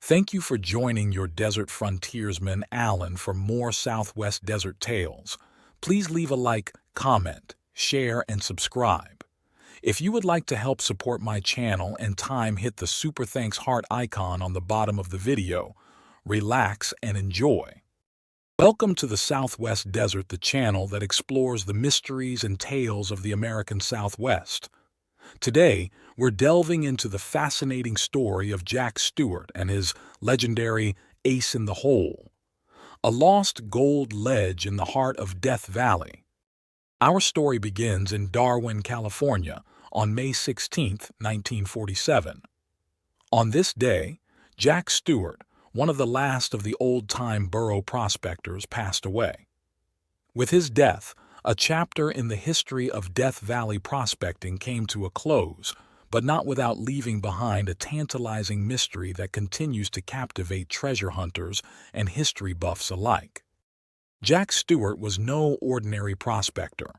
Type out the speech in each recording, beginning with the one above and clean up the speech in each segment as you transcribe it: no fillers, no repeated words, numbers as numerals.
Thank you for joining your desert frontiersman Alan for more Southwest Desert Tales. Please leave a like, comment, share, and subscribe. If you would like to help support my channel and time, hit the super thanks heart icon on the bottom of the video. Relax and enjoy. Welcome to the Southwest Desert, the channel that explores the mysteries and tales of the American Southwest. Today, we're delving into the fascinating story of Jack Stewart and his legendary Ace in the Hole, a lost gold ledge in the heart of Death Valley. Our story begins in Darwin, California, on May 16, 1947. On this day, Jack Stewart, one of the last of the old-time borough prospectors, passed away. With his death, a chapter in the history of Death Valley prospecting came to a close, but not without leaving behind a tantalizing mystery that continues to captivate treasure hunters and history buffs alike. Jack Stewart was no ordinary prospector.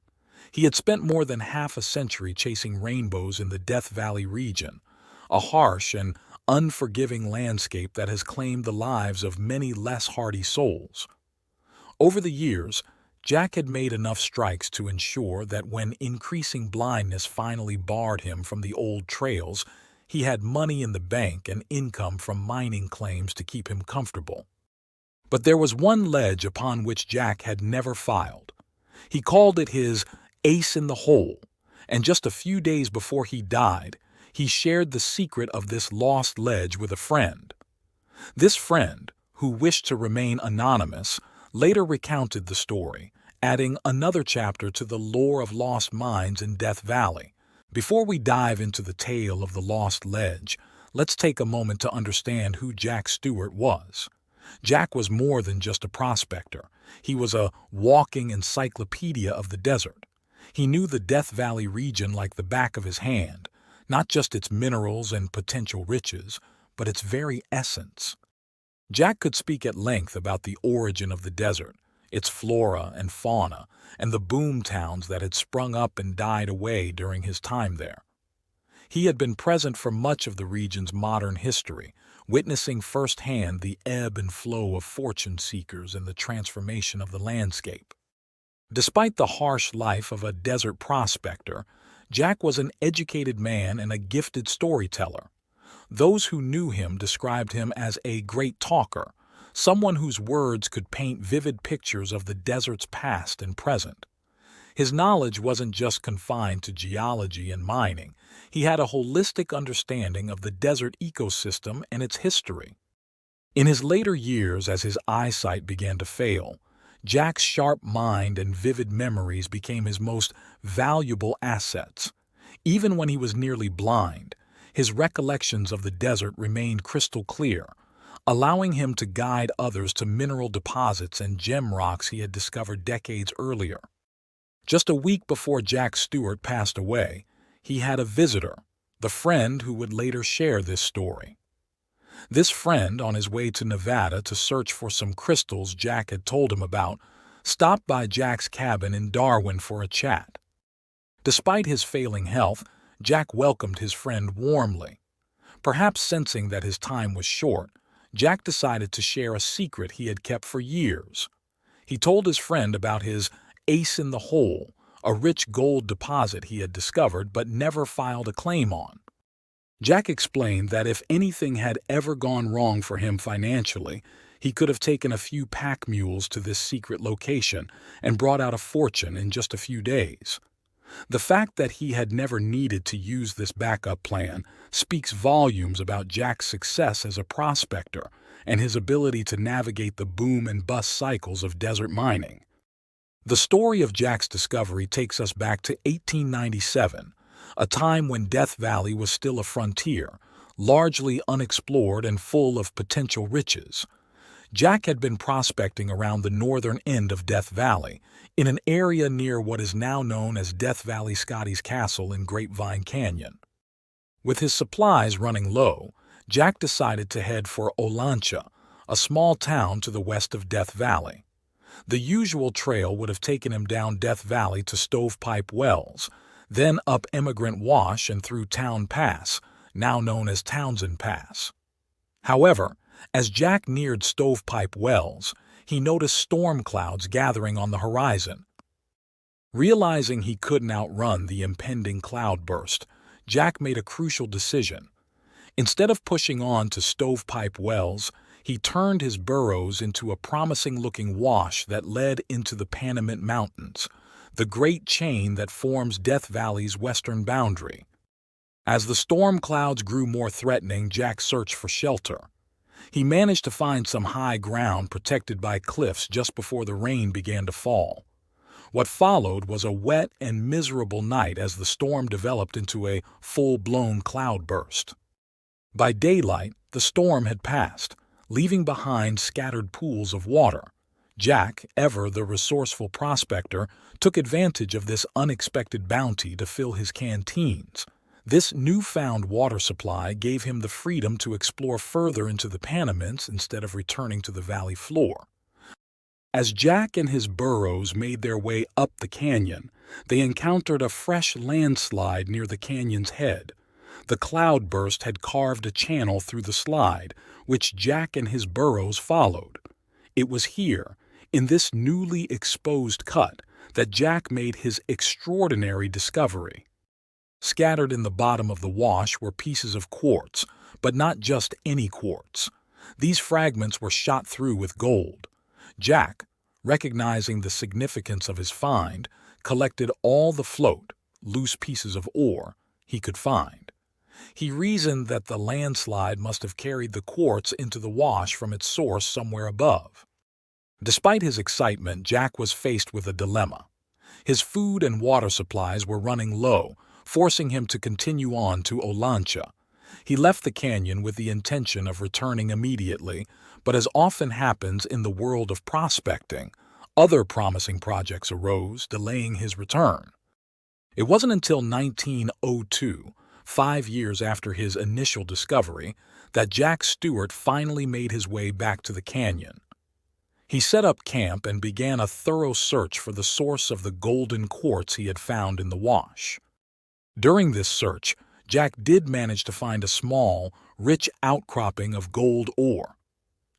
He had spent more than half a century chasing rainbows in the Death Valley region, a harsh and unforgiving landscape that has claimed the lives of many less hardy souls. Over the years, Jack had made enough strikes to ensure that when increasing blindness finally barred him from the old trails, he had money in the bank and income from mining claims to keep him comfortable. But there was one ledge upon which Jack had never filed. He called it his Ace in the Hole, and just a few days before he died, he shared the secret of this lost ledge with a friend. This friend, who wished to remain anonymous, later recounted the story, adding another chapter to the lore of lost mines in Death Valley. Before we dive into the tale of the lost ledge, let's take a moment to understand who Jack Stewart was. Jack was more than just a prospector. He was a walking encyclopedia of the desert. He knew the Death Valley region like the back of his hand, not just its minerals and potential riches, but its very essence. Jack could speak at length about the origin of the desert, its flora and fauna, and the boom towns that had sprung up and died away during his time there. He had been present for much of the region's modern history, witnessing firsthand the ebb and flow of fortune seekers and the transformation of the landscape. Despite the harsh life of a desert prospector, Jack was an educated man and a gifted storyteller. Those who knew him described him as a great talker, someone whose words could paint vivid pictures of the desert's past and present. His knowledge wasn't just confined to geology and mining. He had a holistic understanding of the desert ecosystem and its history. In his later years, as his eyesight began to fail, Jack's sharp mind and vivid memories became his most valuable assets. Even when he was nearly blind, his recollections of the desert remained crystal clear, allowing him to guide others to mineral deposits and gem rocks he had discovered decades earlier. Just a week before Jack Stewart passed away, he had a visitor, the friend who would later share this story. This friend, on his way to Nevada to search for some crystals Jack had told him about, stopped by Jack's cabin in Darwin for a chat. Despite his failing health, Jack welcomed his friend warmly. Perhaps sensing that his time was short, Jack decided to share a secret he had kept for years. He told his friend about his Ace in the Hole, a rich gold deposit he had discovered but never filed a claim on. Jack explained that if anything had ever gone wrong for him financially, he could have taken a few pack mules to this secret location and brought out a fortune in just a few days. The fact that he had never needed to use this backup plan speaks volumes about Jack's success as a prospector and his ability to navigate the boom and bust cycles of desert mining. The story of Jack's discovery takes us back to 1897, a time when Death Valley was still a frontier, largely unexplored and full of potential riches. Jack had been prospecting around the northern end of Death Valley, in an area near what is now known as Death Valley Scotty's Castle in Grapevine Canyon. With his supplies running low, Jack decided to head for Olancha, a small town to the west of Death Valley. The usual trail would have taken him down Death Valley to Stovepipe Wells, then up Emigrant Wash and through Town Pass, now known as Townsend Pass. However, As Jack neared Stovepipe Wells, he noticed storm clouds gathering on the horizon. Realizing he couldn't outrun the impending cloudburst, Jack made a crucial decision. Instead of pushing on to Stovepipe Wells, he turned his burrows into a promising-looking wash that led into the Panamint Mountains, the great chain that forms Death Valley's western boundary. As the storm clouds grew more threatening, Jack searched for shelter. He managed to find some high ground protected by cliffs just before the rain began to fall. What followed was a wet and miserable night as the storm developed into a full-blown cloudburst. By daylight, the storm had passed, leaving behind scattered pools of water. Jack, ever the resourceful prospector, took advantage of this unexpected bounty to fill his canteens. This newfound water supply gave him the freedom to explore further into the Panamints instead of returning to the valley floor. As Jack and his burros made their way up the canyon, they encountered a fresh landslide near the canyon's head. The cloudburst had carved a channel through the slide, which Jack and his burros followed. It was here, in this newly exposed cut, that Jack made his extraordinary discovery. Scattered in the bottom of the wash were pieces of quartz, but not just any quartz. These fragments were shot through with gold. Jack, recognizing the significance of his find, collected all the float, loose pieces of ore, he could find. He reasoned that the landslide must have carried the quartz into the wash from its source somewhere above. Despite his excitement, Jack was faced with a dilemma. His food and water supplies were running low, forcing him to continue on to Olancha. He left the canyon with the intention of returning immediately, but as often happens in the world of prospecting, other promising projects arose, delaying his return. It wasn't until 1902, 5 years after his initial discovery, that Jack Stewart finally made his way back to the canyon. He set up camp and began a thorough search for the source of the golden quartz he had found in the wash. During this search, Jack did manage to find a small, rich outcropping of gold ore.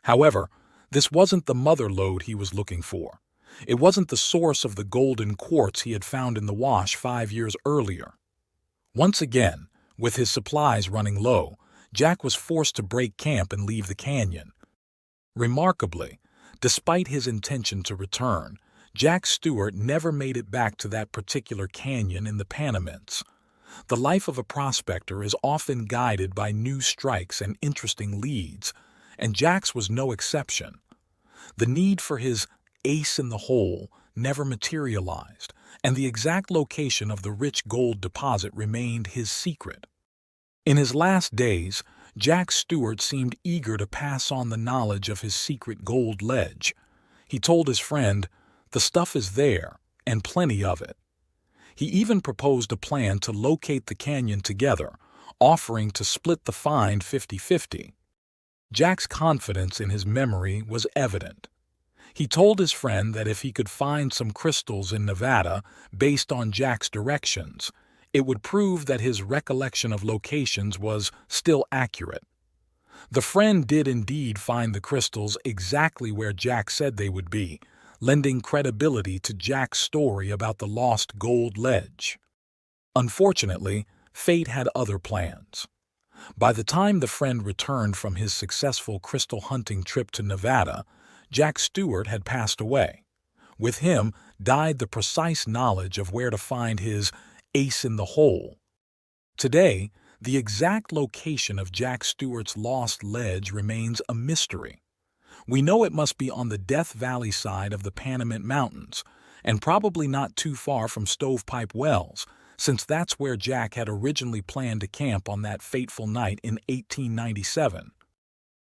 However, this wasn't the mother lode he was looking for. It wasn't the source of the golden quartz he had found in the wash 5 years earlier. Once again, with his supplies running low, Jack was forced to break camp and leave the canyon. Remarkably, despite his intention to return, Jack Stewart never made it back to that particular canyon in the Panamints. The life of a prospector is often guided by new strikes and interesting leads, and Jack's was no exception. The need for his ace in the hole never materialized, and the exact location of the rich gold deposit remained his secret. In his last days, Jack Stewart seemed eager to pass on the knowledge of his secret gold ledge. He told his friend, "The stuff is there, and plenty of it." He even proposed a plan to locate the canyon together, offering to split the find 50-50. Jack's confidence in his memory was evident. He told his friend that if he could find some crystals in Nevada based on Jack's directions, it would prove that his recollection of locations was still accurate. The friend did indeed find the crystals exactly where Jack said they would be, lending credibility to Jack's story about the lost gold ledge. Unfortunately, fate had other plans. By the time the friend returned from his successful crystal hunting trip to Nevada, Jack Stewart had passed away. With him died the precise knowledge of where to find his ace in the hole. Today, the exact location of Jack Stewart's lost ledge remains a mystery. We know it must be on the Death Valley side of the Panamint Mountains, and probably not too far from Stovepipe Wells, since that's where Jack had originally planned to camp on that fateful night in 1897.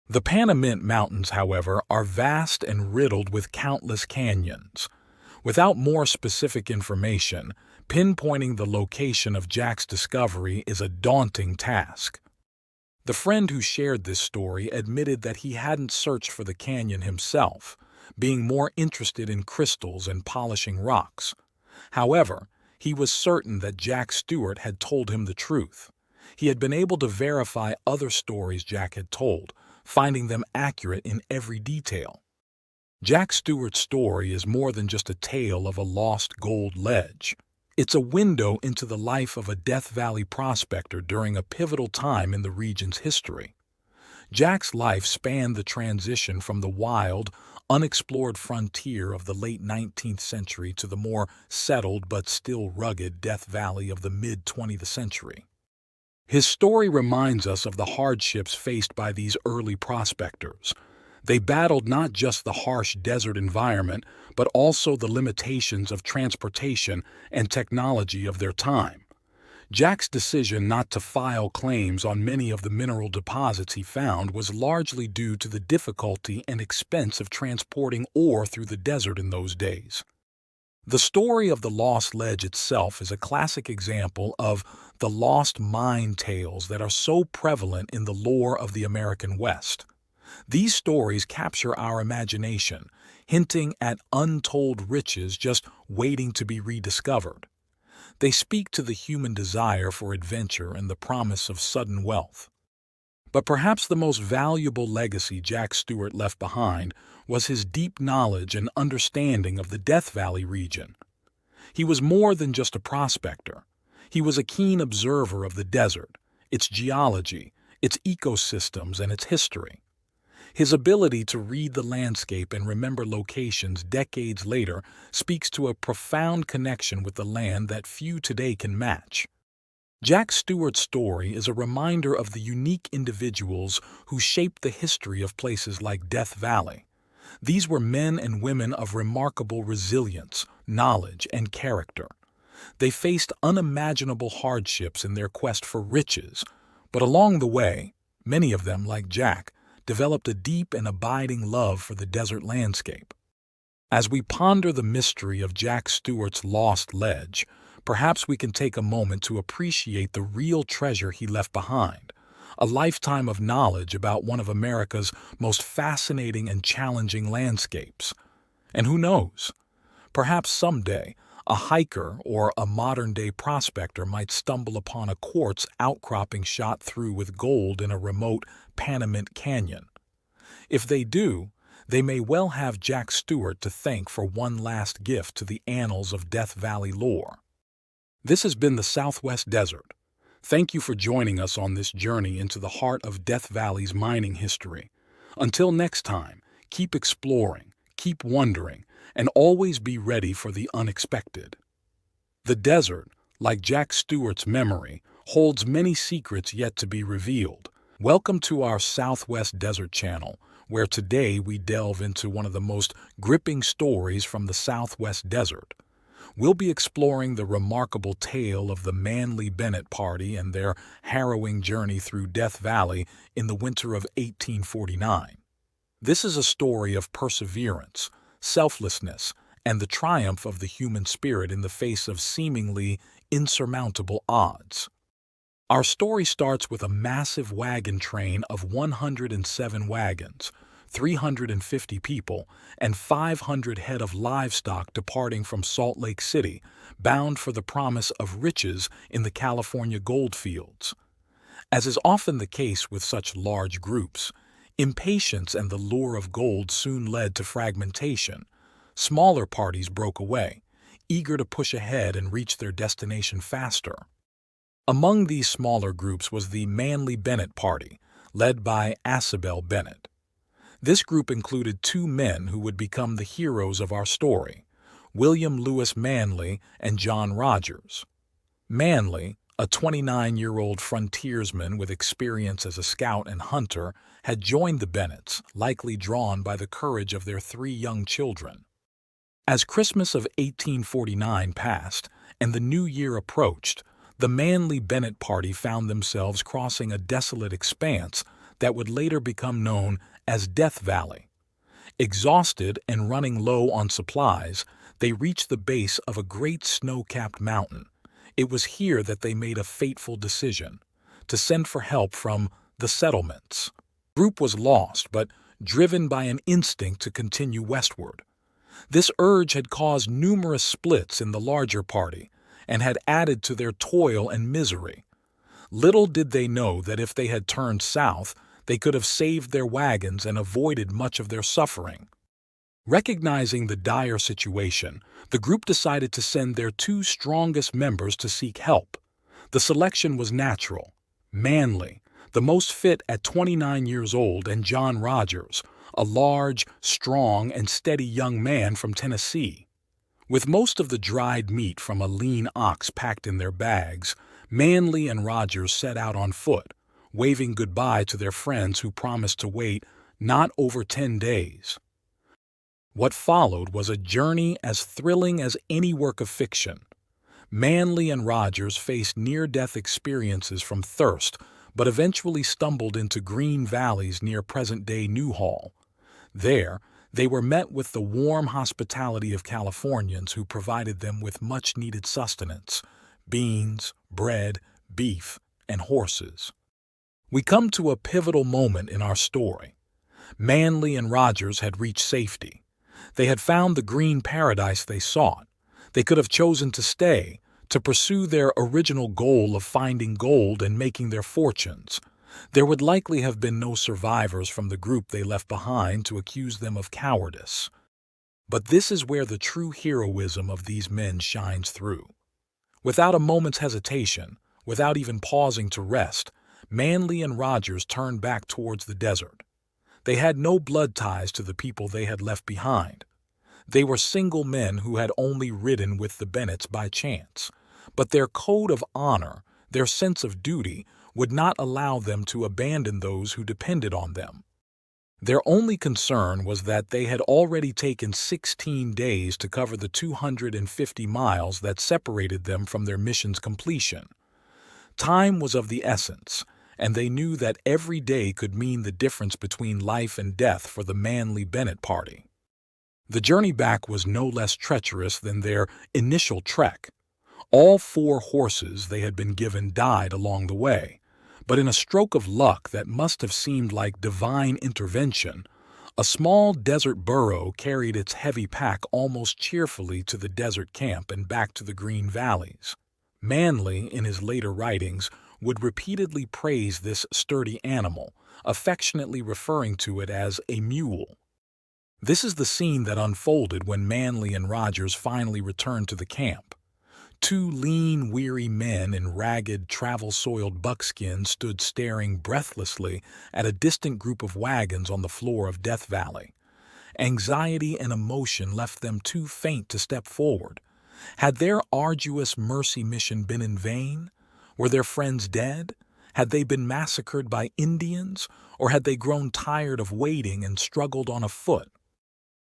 The Panamint Mountains, however, are vast and riddled with countless canyons. Without more specific information, pinpointing the location of Jack's discovery is a daunting task. The friend who shared this story admitted that he hadn't searched for the canyon himself, being more interested in crystals and polishing rocks. However, he was certain that Jack Stewart had told him the truth. He had been able to verify other stories Jack had told, finding them accurate in every detail. Jack Stewart's story is more than just a tale of a lost gold ledge. It's a window into the life of a Death Valley prospector during a pivotal time in the region's history. Jack's life spanned the transition from the wild, unexplored frontier of the late 19th century to the more settled but still rugged Death Valley of the mid-20th century. His story reminds us of the hardships faced by these early prospectors. They battled not just the harsh desert environment, but also the limitations of transportation and technology of their time. Jack's decision not to file claims on many of the mineral deposits he found was largely due to the difficulty and expense of transporting ore through the desert in those days. The story of the Lost Ledge itself is a classic example of the lost mine tales that are so prevalent in the lore of the American West. These stories capture our imagination, hinting at untold riches just waiting to be rediscovered. They speak to the human desire for adventure and the promise of sudden wealth. But perhaps the most valuable legacy Jack Stewart left behind was his deep knowledge and understanding of the Death Valley region. He was more than just a prospector. He was a keen observer of the desert, its geology, its ecosystems, and its history. His ability to read the landscape and remember locations decades later speaks to a profound connection with the land that few today can match. Jack Stewart's story is a reminder of the unique individuals who shaped the history of places like Death Valley. These were men and women of remarkable resilience, knowledge, and character. They faced unimaginable hardships in their quest for riches, but along the way, many of them, like Jack, developed a deep and abiding love for the desert landscape. As we ponder the mystery of Jack Stewart's Lost Ledge, perhaps we can take a moment to appreciate the real treasure he left behind, a lifetime of knowledge about one of America's most fascinating and challenging landscapes. And who knows? Perhaps someday, a hiker or a modern-day prospector might stumble upon a quartz outcropping shot through with gold in a remote Panamint canyon. If they do, they may well have Jack Stewart to thank for one last gift to the annals of Death Valley lore. This has been the Southwest Desert. Thank you for joining us on this journey into the heart of Death Valley's mining history. Until next time, keep exploring, keep wondering, and always be ready for the unexpected. The desert, like Jack Stewart's memory, holds many secrets yet to be revealed. Welcome to our Southwest Desert channel, where today we delve into one of the most gripping stories from the Southwest Desert. We'll be exploring the remarkable tale of the Manly Bennett party and their harrowing journey through Death Valley in the winter of 1849. This is a story of perseverance, selflessness, and the triumph of the human spirit in the face of seemingly insurmountable odds. Our story starts with a massive wagon train of 107 wagons, 350 people, and 500 head of livestock departing from Salt Lake City, bound for the promise of riches in the California gold fields. As is often the case with such large groups, impatience and the lure of gold soon led to fragmentation. Smaller parties broke away, eager to push ahead and reach their destination faster. Among these smaller groups was the Manly Bennett party, led by Asabel Bennett. This group included two men who would become the heroes of our story, William Lewis Manly and John Rogers. Manly, a 29-year-old frontiersman with experience as a scout and hunter, had joined the Bennetts, likely drawn by the courage of their three young children. As Christmas of 1849 passed and the new year approached, the Manly Bennett party found themselves crossing a desolate expanse that would later become known as Death Valley. Exhausted and running low on supplies, they reached the base of a great snow-capped mountain. It was here that they made a fateful decision, to send for help from the settlements. The group was lost, but driven by an instinct to continue westward. This urge had caused numerous splits in the larger party and had added to their toil and misery. Little did they know that if they had turned south, they could have saved their wagons and avoided much of their suffering. Recognizing the dire situation, the group decided to send their two strongest members to seek help. The selection was natural. Manly, the most fit at 29 years old, and John Rogers, a large, strong, and steady young man from Tennessee. With most of the dried meat from a lean ox packed in their bags, Manly and Rogers set out on foot, waving goodbye to their friends who promised to wait not over 10 days. What followed was a journey as thrilling as any work of fiction. Manly and Rogers faced near-death experiences from thirst, but eventually stumbled into green valleys near present-day Newhall. There, they were met with the warm hospitality of Californians who provided them with much-needed sustenance: beans, bread, beef, and horses. We come to a pivotal moment in our story. Manly and Rogers had reached safety. They had found the green paradise they sought. They could have chosen to stay, to pursue their original goal of finding gold and making their fortunes. There would likely have been no survivors from the group they left behind to accuse them of cowardice. But this is where the true heroism of these men shines through. Without a moment's hesitation, without even pausing to rest, Manly and Rogers turned back towards the desert. They had no blood ties to the people they had left behind. They were single men who had only ridden with the Bennetts by chance, but their code of honor, their sense of duty, would not allow them to abandon those who depended on them. Their only concern was that they had already taken 16 days to cover the 250 miles that separated them from their mission's completion. Time was of the essence, and they knew that every day could mean the difference between life and death for the Manly Bennett party. The journey back was no less treacherous than their initial trek. All 4 horses they had been given died along the way, but in a stroke of luck that must have seemed like divine intervention, a small desert burro carried its heavy pack almost cheerfully to the desert camp and back to the green valleys. Manly, in his later writings, would repeatedly praise this sturdy animal, affectionately referring to it as a mule. This is the scene that unfolded when Manly and Rogers finally returned to the camp. 2 lean, weary men in ragged, travel-soiled buckskin stood staring breathlessly at a distant group of wagons on the floor of Death Valley. Anxiety and emotion left them too faint to step forward. Had their arduous mercy mission been in vain? Were their friends dead? Had they been massacred by Indians? Or had they grown tired of waiting and struggled on afoot?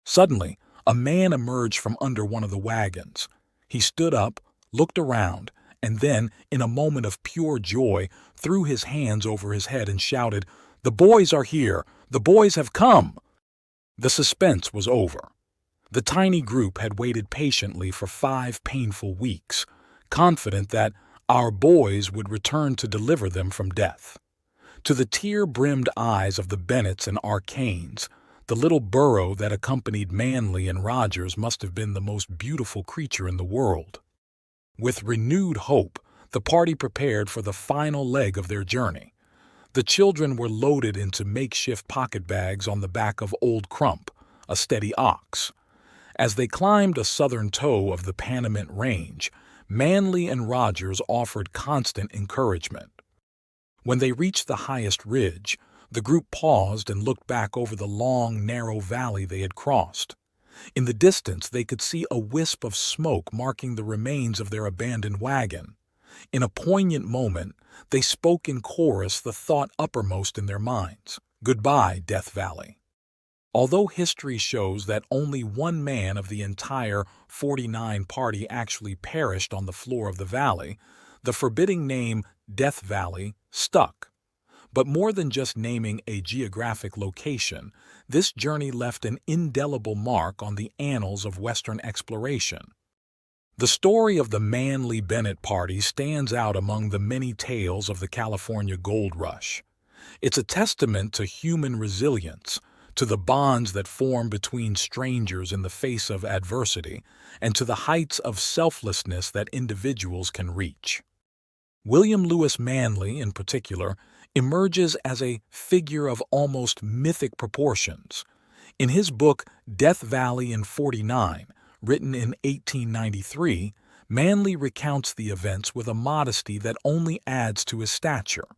Suddenly, a man emerged from under one of the wagons. He stood up, looked around, and then, in a moment of pure joy, threw his hands over his head and shouted, "The boys are here! The boys have come!" The suspense was over. The tiny group had waited patiently for 5 painful weeks, confident that our boys would return to deliver them from death. To the tear-brimmed eyes of the Bennetts and Arcanes, the little burro that accompanied Manly and Rogers must have been the most beautiful creature in the world. With renewed hope, the party prepared for the final leg of their journey. The children were loaded into makeshift pocket bags on the back of Old Crump, a steady ox. As they climbed a southern toe of the Panamint Range, Manly and Rogers offered constant encouragement. When they reached the highest ridge, the group paused and looked back over the long, narrow valley they had crossed. In the distance, they could see a wisp of smoke marking the remains of their abandoned wagon. In a poignant moment, they spoke in chorus the thought uppermost in their minds: "Goodbye, Death Valley." Although history shows that only one man of the entire 49 party actually perished on the floor of the valley, the forbidding name Death Valley stuck. But more than just naming a geographic location, this journey left an indelible mark on the annals of Western exploration. The story of the Manly Bennett party stands out among the many tales of the California gold rush. It's a testament to human resilience, to the bonds that form between strangers in the face of adversity, and to the heights of selflessness that individuals can reach. William Lewis Manly, in particular, emerges as a figure of almost mythic proportions. In his book Death Valley in '49, written in 1893, Manly recounts the events with a modesty that only adds to his stature.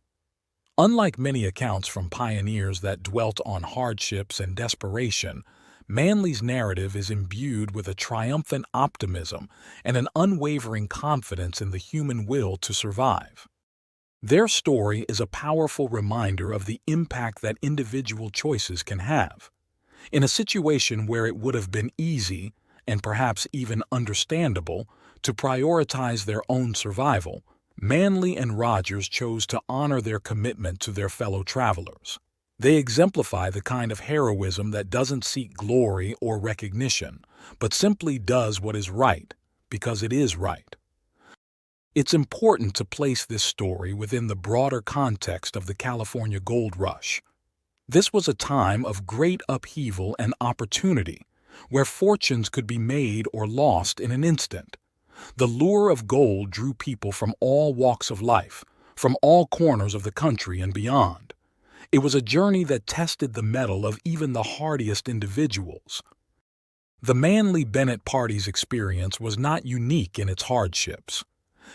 Unlike many accounts from pioneers that dwelt on hardships and desperation, Manly's narrative is imbued with a triumphant optimism and an unwavering confidence in the human will to survive. Their story is a powerful reminder of the impact that individual choices can have. In a situation where it would have been easy, and perhaps even understandable, to prioritize their own survival, Manly and Rogers chose to honor their commitment to their fellow travelers. They exemplify the kind of heroism that doesn't seek glory or recognition, but simply does what is right, because it is right. It's important to place this story within the broader context of the California Gold Rush. This was a time of great upheaval and opportunity, where fortunes could be made or lost in an instant. The lure of gold drew people from all walks of life, from all corners of the country and beyond. It was a journey that tested the mettle of even the hardiest individuals. The Manly Bennett party's experience was not unique in its hardships.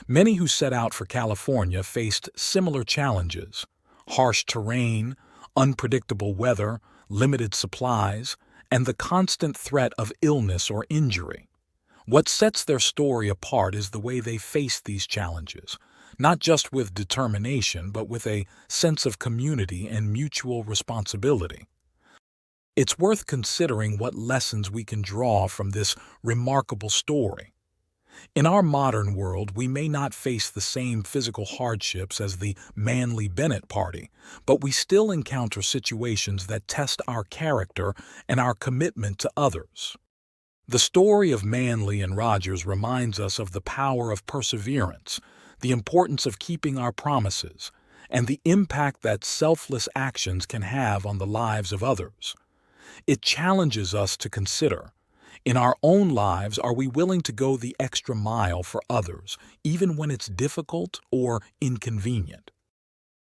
Many who set out for California faced similar challenges: harsh terrain, unpredictable weather, limited supplies, and the constant threat of illness or injury. What sets their story apart is the way they faced these challenges, not just with determination, but with a sense of community and mutual responsibility. It's worth considering what lessons we can draw from this remarkable story. In our modern world, we may not face the same physical hardships as the Manly Bennett party, but we still encounter situations that test our character and our commitment to others. The story of Manly and Rogers reminds us of the power of perseverance, the importance of keeping our promises, and the impact that selfless actions can have on the lives of others. It challenges us to consider, in our own lives, are we willing to go the extra mile for others, even when it's difficult or inconvenient?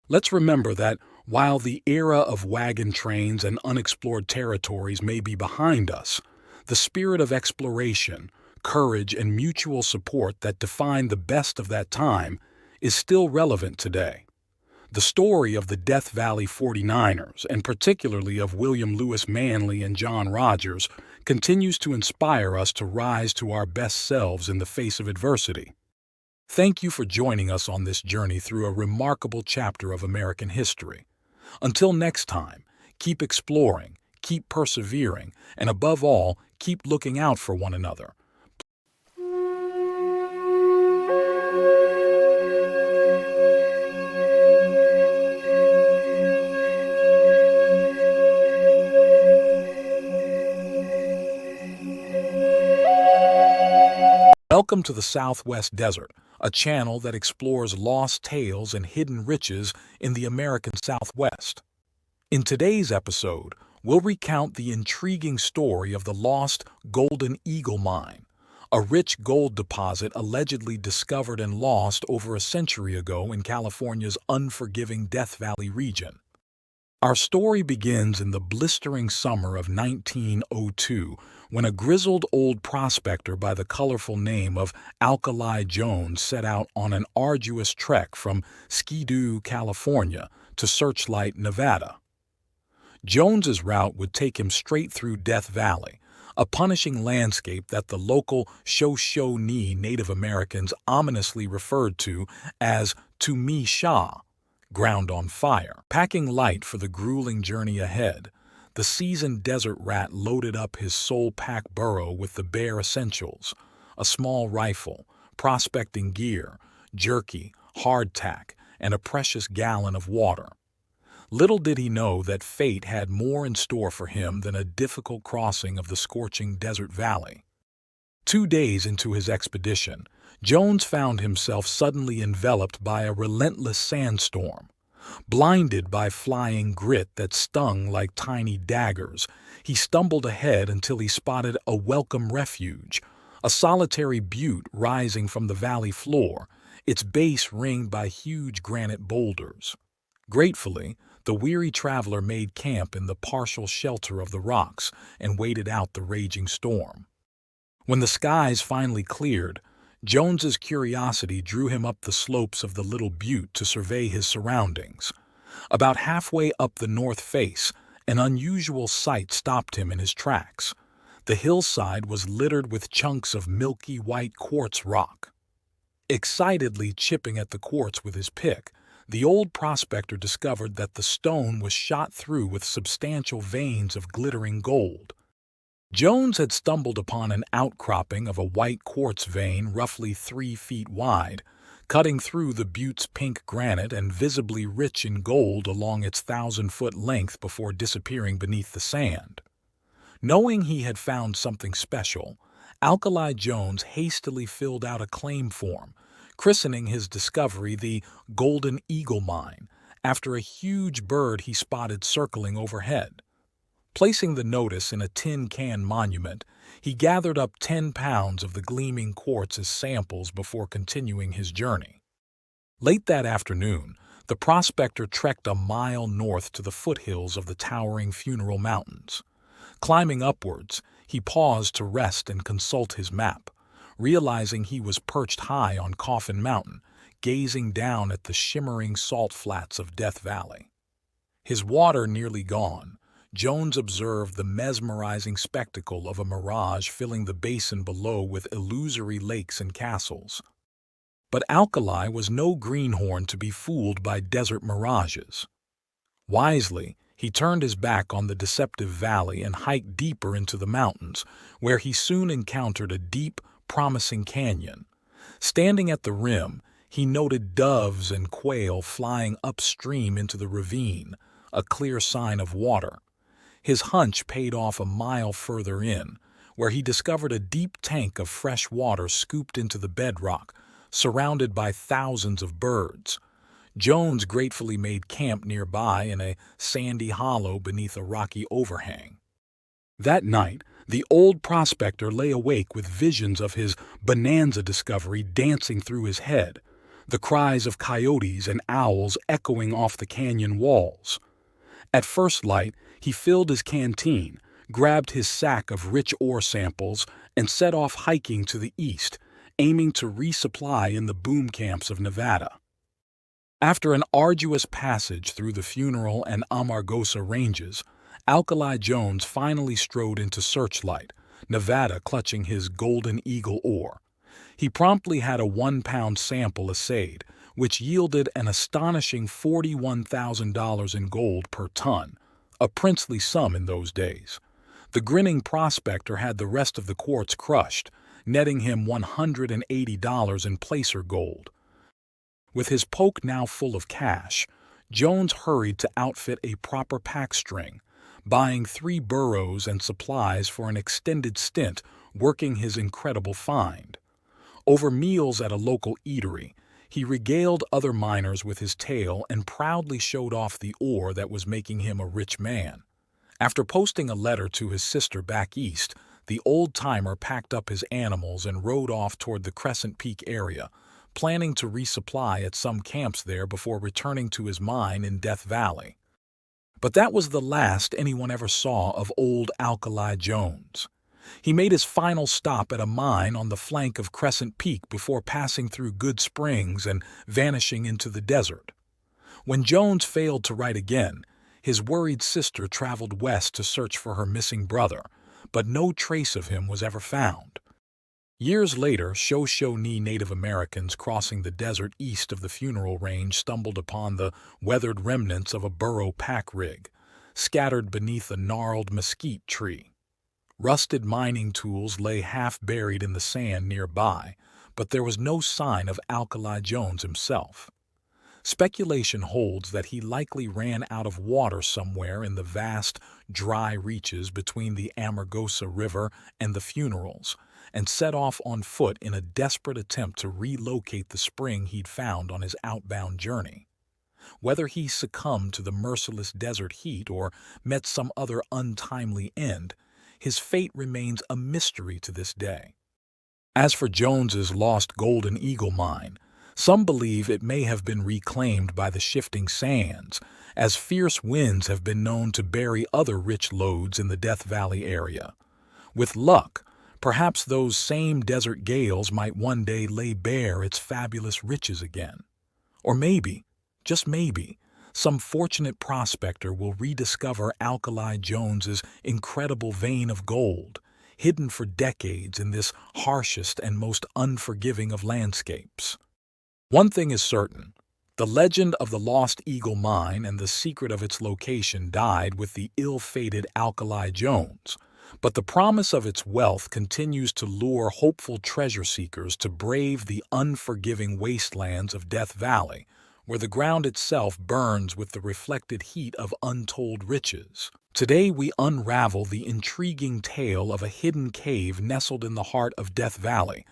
Let's remember that while the era of wagon trains and unexplored territories may be behind us, the spirit of exploration, courage, and mutual support that defined the best of that time is still relevant today. The story of the Death Valley 49ers, and particularly of William Lewis Manly and John Rogers, continues to inspire us to rise to our best selves in the face of adversity. Thank you for joining us on this journey through a remarkable chapter of American history. Until next time, keep exploring, keep persevering, and above all, keep looking out for one another. Welcome to the Southwest Desert, a channel that explores lost tales and hidden riches in the American Southwest. In today's episode, we'll recount the intriguing story of the lost Golden Eagle Mine, a rich gold deposit allegedly discovered and lost over a century ago in California's unforgiving Death Valley region. Our story begins in the blistering summer of 1902, when a grizzled old prospector by the colorful name of Alkali Jones set out on an arduous trek from Skidoo, California, to Searchlight, Nevada. Jones's route would take him straight through Death Valley, a punishing landscape that the local Shoshone Native Americans ominously referred to as "to-me Shah," ground on fire. Packing light for the grueling journey ahead, the seasoned desert rat loaded up his soul-pack burro with the bare essentials: a small rifle, prospecting gear, jerky, hardtack, and a precious gallon of water. Little did he know that fate had more in store for him than a difficult crossing of the scorching desert valley. 2 days into his expedition, Jones found himself suddenly enveloped by a relentless sandstorm. Blinded by flying grit that stung like tiny daggers, he stumbled ahead until he spotted a welcome refuge, a solitary butte rising from the valley floor, its base ringed by huge granite boulders. Gratefully, the weary traveler made camp in the partial shelter of the rocks and waited out the raging storm. When the skies finally cleared, Jones's curiosity drew him up the slopes of the little butte to survey his surroundings. About halfway up the north face, an unusual sight stopped him in his tracks. The hillside was littered with chunks of milky white quartz rock. Excitedly chipping at the quartz with his pick, the old prospector discovered that the stone was shot through with substantial veins of glittering gold. Jones had stumbled upon an outcropping of a white quartz vein roughly 3 feet wide, cutting through the butte's pink granite and visibly rich in gold along its 1,000-foot length before disappearing beneath the sand. Knowing he had found something special, Alkali Jones hastily filled out a claim form, christening his discovery the Golden Eagle Mine, after a huge bird he spotted circling overhead. Placing the notice in a tin can monument, he gathered up 10 pounds of the gleaming quartz as samples before continuing his journey. Late that afternoon, the prospector trekked a mile north to the foothills of the towering Funeral Mountains. Climbing upwards, he paused to rest and consult his map, realizing he was perched high on Coffin Mountain, gazing down at the shimmering salt flats of Death Valley. His water nearly gone, Jones observed the mesmerizing spectacle of a mirage filling the basin below with illusory lakes and castles. But Alkali was no greenhorn to be fooled by desert mirages. Wisely, he turned his back on the deceptive valley and hiked deeper into the mountains, where he soon encountered a deep, promising canyon. Standing at the rim, he noted doves and quail flying upstream into the ravine, a clear sign of water. His hunch paid off a mile further in, where he discovered a deep tank of fresh water scooped into the bedrock, surrounded by thousands of birds. Jones gratefully made camp nearby in a sandy hollow beneath a rocky overhang. That night, the old prospector lay awake with visions of his bonanza discovery dancing through his head, the cries of coyotes and owls echoing off the canyon walls. At first light, he filled his canteen, grabbed his sack of rich ore samples, and set off hiking to the east, aiming to resupply in the boom camps of Nevada. After an arduous passage through the Funeral and Amargosa ranges, Alkali Jones finally strode into Searchlight, Nevada, clutching his Golden Eagle ore. He promptly had a 1-pound sample assayed, which yielded an astonishing $41,000 in gold per ton, a princely sum in those days. The grinning prospector had the rest of the quartz crushed, netting him $180 in placer gold. With his poke now full of cash, Jones hurried to outfit a proper pack string, buying 3 burros and supplies for an extended stint working his incredible find. Over meals at a local eatery, he regaled other miners with his tale and proudly showed off the ore that was making him a rich man. After posting a letter to his sister back east, the old-timer packed up his animals and rode off toward the Crescent Peak area, planning to resupply at some camps there before returning to his mine in Death Valley. But that was the last anyone ever saw of old Alkali Jones. He made his final stop at a mine on the flank of Crescent Peak before passing through Good Springs and vanishing into the desert. When Jones failed to write again, his worried sister traveled west to search for her missing brother, but no trace of him was ever found. Years later, Shoshone Native Americans crossing the desert east of the Funeral Range stumbled upon the weathered remnants of a burro pack rig, scattered beneath a gnarled mesquite tree. Rusted mining tools lay half-buried in the sand nearby, but there was no sign of Alkali Jones himself. Speculation holds that he likely ran out of water somewhere in the vast, dry reaches between the Amargosa River and the Funerals, and set off on foot in a desperate attempt to relocate the spring he'd found on his outbound journey. Whether he succumbed to the merciless desert heat or met some other untimely end, his fate remains a mystery to this day. As for Jones's lost Golden Eagle mine, Some believe it may have been reclaimed by the shifting sands, as fierce winds have been known to bury other rich lodes in the Death Valley area. With luck, perhaps those same desert gales might one day lay bare its fabulous riches again. Or maybe, just maybe, some fortunate prospector will rediscover Alkali Jones's incredible vein of gold, hidden for decades in this harshest and most unforgiving of landscapes. One thing is certain: the legend of the Lost Eagle Mine and the secret of its location died with the ill-fated Alkali Jones, but the promise of its wealth continues to lure hopeful treasure seekers to brave the unforgiving wastelands of Death Valley, where the ground itself burns with the reflected heat of untold riches. Today we unravel the intriguing tale of a hidden cave nestled in the heart of Death Valley,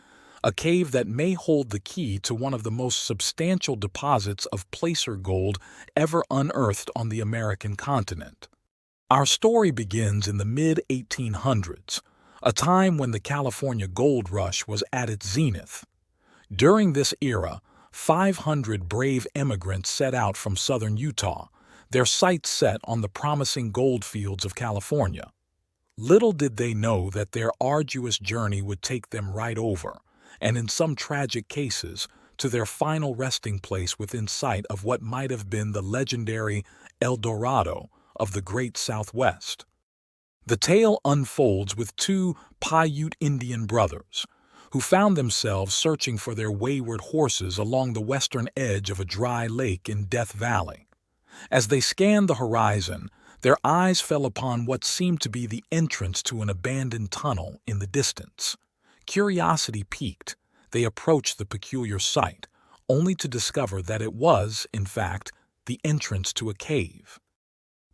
a cave that may hold the key to one of the most substantial deposits of placer gold ever unearthed on the American continent. Our story begins in the mid-1800s, a time when the California gold rush was at its zenith. During this era, 500 brave immigrants set out from southern Utah, their sights set on the promising gold fields of California. Little did they know that their arduous journey would take them right over, and in some tragic cases, to their final resting place within sight of what might have been the legendary El Dorado of the Great Southwest. The tale unfolds with two Paiute Indian brothers, who found themselves searching for their wayward horses along the western edge of a dry lake in Death Valley. As they scanned the horizon, their eyes fell upon what seemed to be the entrance to an abandoned tunnel in the distance. Curiosity piqued, they approached the peculiar sight, only to discover that it was, in fact, the entrance to a cave.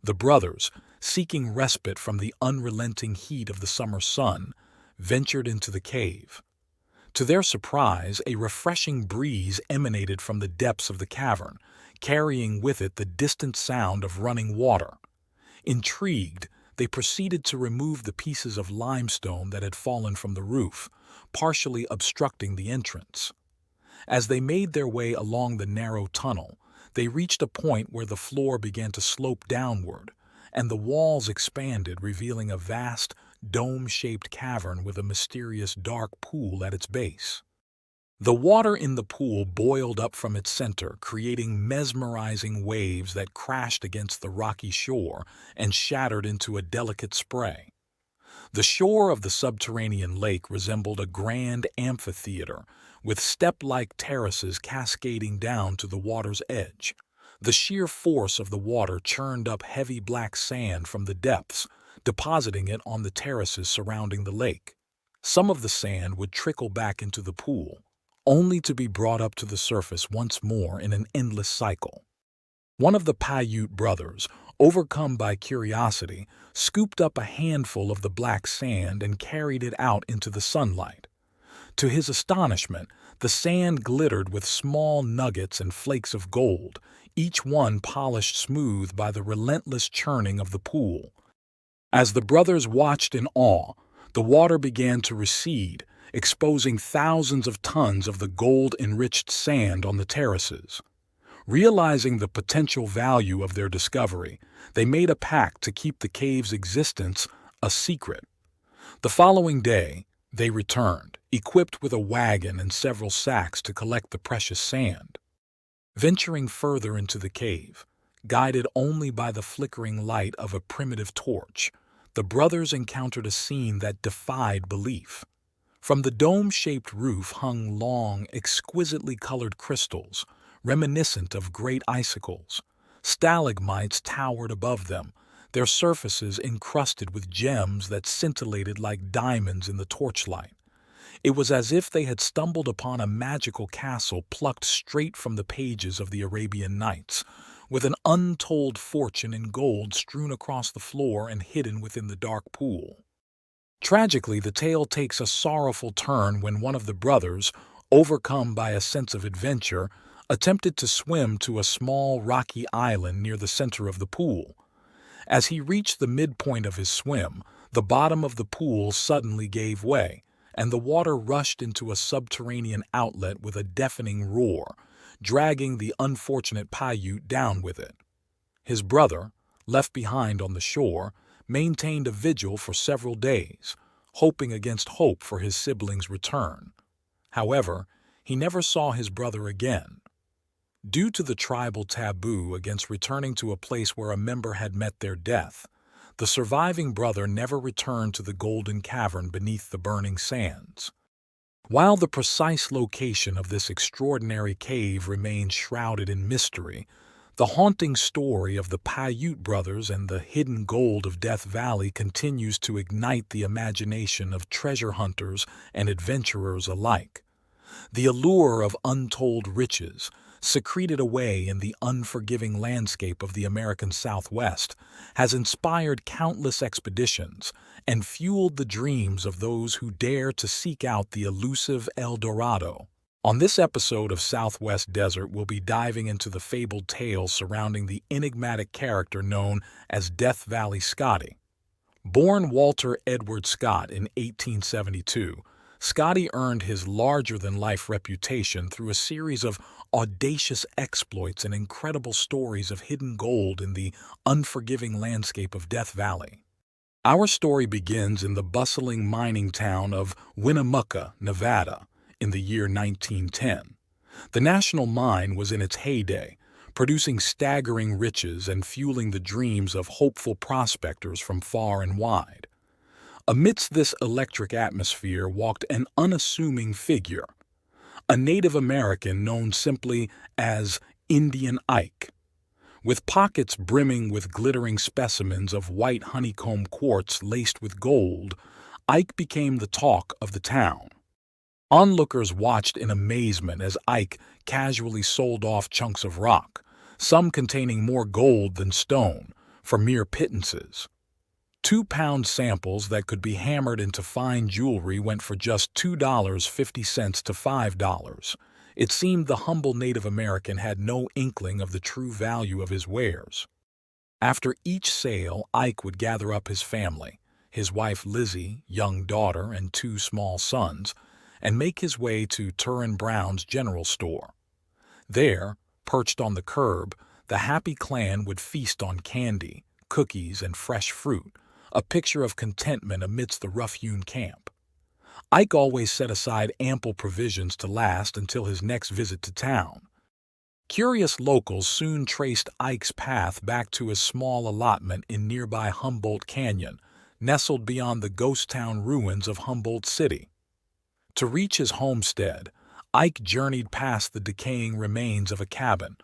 The brothers, seeking respite from the unrelenting heat of the summer sun, ventured into the cave. To their surprise, a refreshing breeze emanated from the depths of the cavern, carrying with it the distant sound of running water. Intrigued, they proceeded to remove the pieces of limestone that had fallen from the roof, partially obstructing the entrance. As they made their way along the narrow tunnel, they reached a point where the floor began to slope downward, and the walls expanded, revealing a vast, dome-shaped cavern with a mysterious dark pool at its base. The water in the pool boiled up from its center, creating mesmerizing waves that crashed against the rocky shore and shattered into a delicate spray. The shore of the subterranean lake resembled a grand amphitheater, with step-like terraces cascading down to the water's edge. The sheer force of the water churned up heavy black sand from the depths, depositing it on the terraces surrounding the lake. Some of the sand would trickle back into the pool, only to be brought up to the surface once more in an endless cycle. One of the Paiute brothers, overcome by curiosity, scooped up a handful of the black sand and carried it out into the sunlight. To his astonishment, the sand glittered with small nuggets and flakes of gold, each one polished smooth by the relentless churning of the pool. As the brothers watched in awe, the water began to recede, exposing thousands of tons of the gold-enriched sand on the terraces. Realizing the potential value of their discovery, they made a pact to keep the cave's existence a secret. The following day, they returned, equipped with a wagon and several sacks to collect the precious sand. Venturing further into the cave, guided only by the flickering light of a primitive torch, the brothers encountered a scene that defied belief. From the dome-shaped roof hung long, exquisitely colored crystals, reminiscent of great icicles. Stalagmites towered above them, their surfaces encrusted with gems that scintillated like diamonds in the torchlight. It was as if they had stumbled upon a magical castle plucked straight from the pages of the Arabian Nights, with an untold fortune in gold strewn across the floor and hidden within the dark pool. Tragically, the tale takes a sorrowful turn when one of the brothers, overcome by a sense of adventure, attempted to swim to a small rocky island near the center of the pool. As he reached the midpoint of his swim, the bottom of the pool suddenly gave way, and the water rushed into a subterranean outlet with a deafening roar, dragging the unfortunate Paiute down with it. His brother, left behind on the shore, maintained a vigil for several days, hoping against hope for his siblings' return. However, he never saw his brother again. Due to the tribal taboo against returning to a place where a member had met their death, the surviving brother never returned to the golden cavern beneath the burning sands. While the precise location of this extraordinary cave remains shrouded in mystery, the haunting story of the Paiute brothers and the hidden gold of Death Valley continues to ignite the imagination of treasure hunters and adventurers alike. The allure of untold riches, secreted away in the unforgiving landscape of the American Southwest, has inspired countless expeditions and fueled the dreams of those who dare to seek out the elusive El Dorado. On this episode of Southwest Desert, we'll be diving into the fabled tales surrounding the enigmatic character known as Death Valley Scotty. Born Walter Edward Scott in 1872, Scotty earned his larger-than-life reputation through a series of audacious exploits and incredible stories of hidden gold in the unforgiving landscape of Death Valley. Our story begins in the bustling mining town of Winnemucca, Nevada, in the year 1910. The national mine was in its heyday, producing staggering riches and fueling the dreams of hopeful prospectors from far and wide. Amidst this electric atmosphere walked an unassuming figure, a Native American known simply as Indian Ike. With pockets brimming with glittering specimens of white honeycomb quartz laced with gold, Ike became the talk of the town. Onlookers watched in amazement as Ike casually sold off chunks of rock, some containing more gold than stone, for mere pittances. 2-pound samples that could be hammered into fine jewelry went for just $2.50 to $5. It seemed the humble Native American had no inkling of the true value of his wares. After each sale, Ike would gather up his family, his wife Lizzie, young daughter, and 2 small sons, and make his way to Turin Brown's general store. There, perched on the curb, the happy clan would feast on candy, cookies, and fresh fruit, a picture of contentment amidst the rough-hewn camp. Ike always set aside ample provisions to last until his next visit to town. Curious locals soon traced Ike's path back to his small allotment in nearby Humboldt Canyon, nestled beyond the ghost town ruins of Humboldt City. To reach his homestead, Ike journeyed past the decaying remains of a cabin,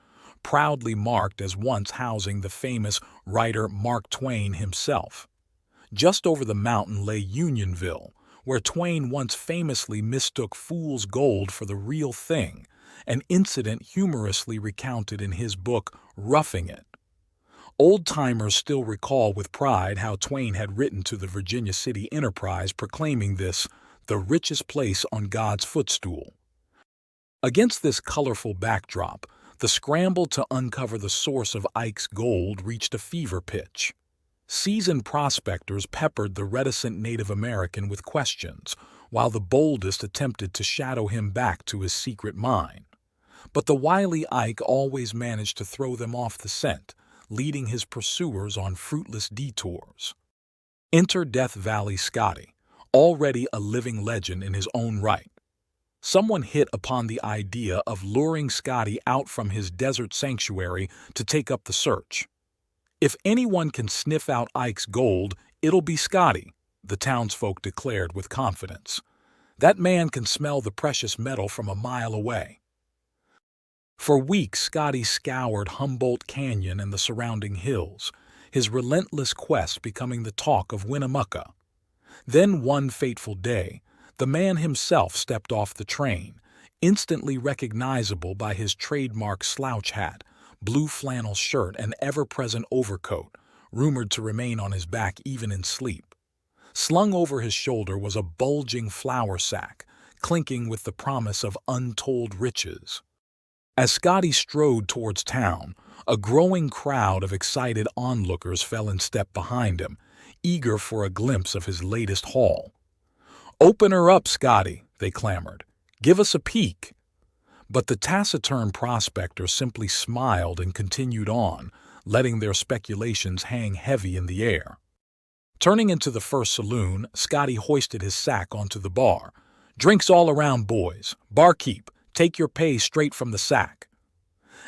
proudly marked as once housing the famous writer Mark Twain himself. Just over the mountain lay Unionville, where Twain once famously mistook fool's gold for the real thing, an incident humorously recounted in his book Roughing It. Old-timers still recall with pride how Twain had written to the Virginia City Enterprise proclaiming this the richest place on God's footstool. Against this colorful backdrop, the scramble to uncover the source of Ike's gold reached a fever pitch. Seasoned prospectors peppered the reticent Native American with questions, while the boldest attempted to shadow him back to his secret mine. But the wily Ike always managed to throw them off the scent, leading his pursuers on fruitless detours. Enter Death Valley Scotty, already a living legend in his own right. Someone hit upon the idea of luring Scotty out from his desert sanctuary to take up the search. If anyone can sniff out Ike's gold, it'll be Scotty, the townsfolk declared with confidence. That man can smell the precious metal from a mile away. For weeks, Scotty scoured Humboldt Canyon and the surrounding hills, his relentless quest becoming the talk of Winnemucca. Then one fateful day, the man himself stepped off the train, instantly recognizable by his trademark slouch hat, blue flannel shirt, and ever-present overcoat, rumored to remain on his back even in sleep. Slung over his shoulder was a bulging flour sack, clinking with the promise of untold riches. As Scotty strode towards town, a growing crowd of excited onlookers fell in step behind him, eager for a glimpse of his latest haul. "Open her up, Scotty," they clamored. "Give us a peek." But the taciturn prospector simply smiled and continued on, letting their speculations hang heavy in the air. Turning into the first saloon, Scotty hoisted his sack onto the bar. "Drinks all around, boys. Barkeep, take your pay straight from the sack."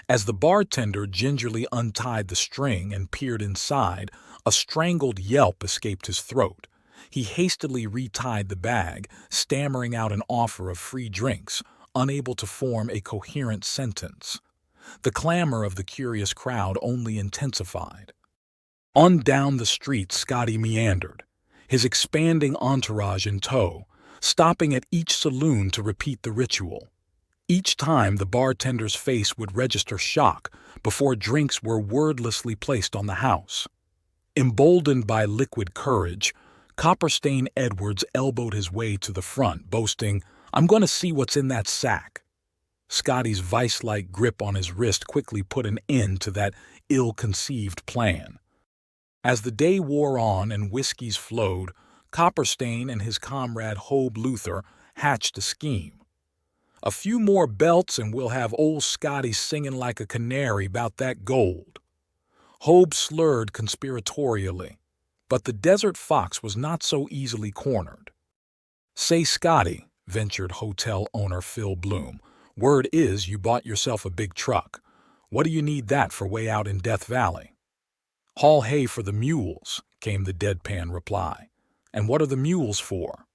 As the bartender gingerly untied the string and peered inside, a strangled yelp escaped his throat. He hastily retied the bag, stammering out an offer of free drinks, unable to form a coherent sentence. The clamor of the curious crowd only intensified. On down the street Scotty meandered, his expanding entourage in tow, stopping at each saloon to repeat the ritual. Each time the bartender's face would register shock before drinks were wordlessly placed on the house. Emboldened by liquid courage, Copperstain Edwards elbowed his way to the front, boasting, "I'm going to see what's in that sack." Scotty's vice-like grip on his wrist quickly put an end to that ill-conceived plan. As the day wore on and whiskeys flowed, Copperstain and his comrade Hobe Luther hatched a scheme. "A few more belts and we'll have old Scotty singing like a canary about that gold." Hobe slurred conspiratorially, but the Desert Fox was not so easily cornered. "Say, Scotty," ventured hotel owner Phil Bloom, "word is you bought yourself a big truck. What do you need that for way out in Death Valley?" "Haul hay for the mules," came the deadpan reply. "And what are the mules for?"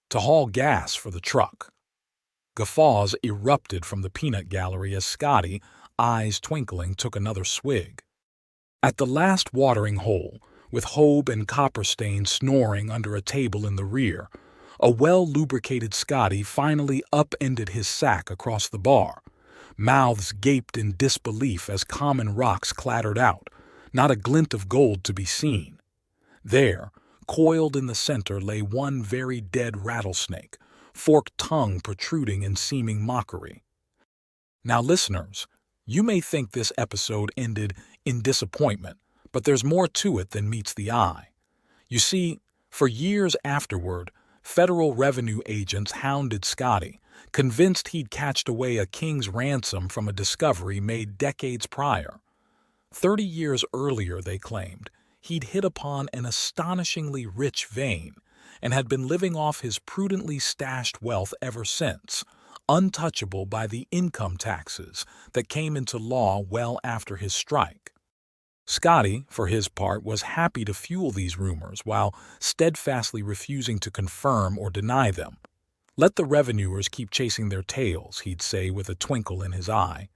"To haul gas for the truck." Guffaws erupted from the peanut gallery as Scotty, eyes twinkling, took another swig. At the last watering hole, with Hobe and Copperstain snoring under a table in the rear, a well-lubricated Scotty finally upended his sack across the bar. Mouths gaped in disbelief as common rocks clattered out, not a glint of gold to be seen. There, coiled in the center, lay one very dead rattlesnake, forked tongue protruding in seeming mockery. Now, listeners, you may think this episode ended in disappointment, but there's more to it than meets the eye. You see, for years afterward, federal revenue agents hounded Scotty, convinced he'd catched away a king's ransom from a discovery made decades prior. 30 years earlier, they claimed, he'd hit upon an astonishingly rich vein and had been living off his prudently stashed wealth ever since, untouchable by the income taxes that came into law well after his strike. Scotty, for his part, was happy to fuel these rumors while steadfastly refusing to confirm or deny them. "Let the revenuers keep chasing their tails," he'd say with a twinkle in his eye.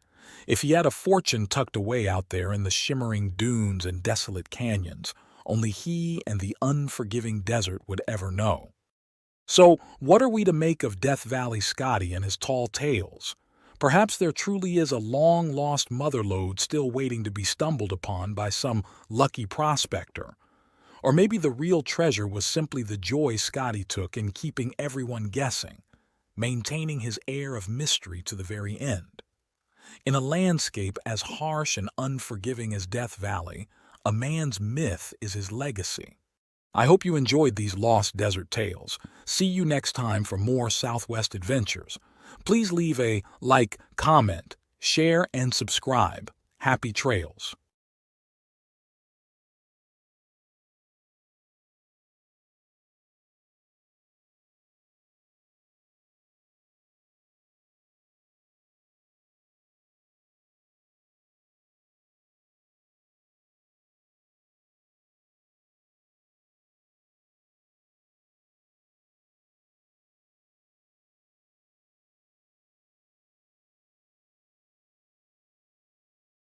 If he had a fortune tucked away out there in the shimmering dunes and desolate canyons, only he and the unforgiving desert would ever know. So, what are we to make of Death Valley Scotty and his tall tales? Perhaps there truly is a long-lost motherlode still waiting to be stumbled upon by some lucky prospector. Or maybe the real treasure was simply the joy Scotty took in keeping everyone guessing, maintaining his air of mystery to the very end. In a landscape as harsh and unforgiving as Death Valley, a man's myth is his legacy. I hope you enjoyed these lost desert tales. See you next time for more Southwest adventures. Please leave a like, comment, share, and subscribe. Happy trails.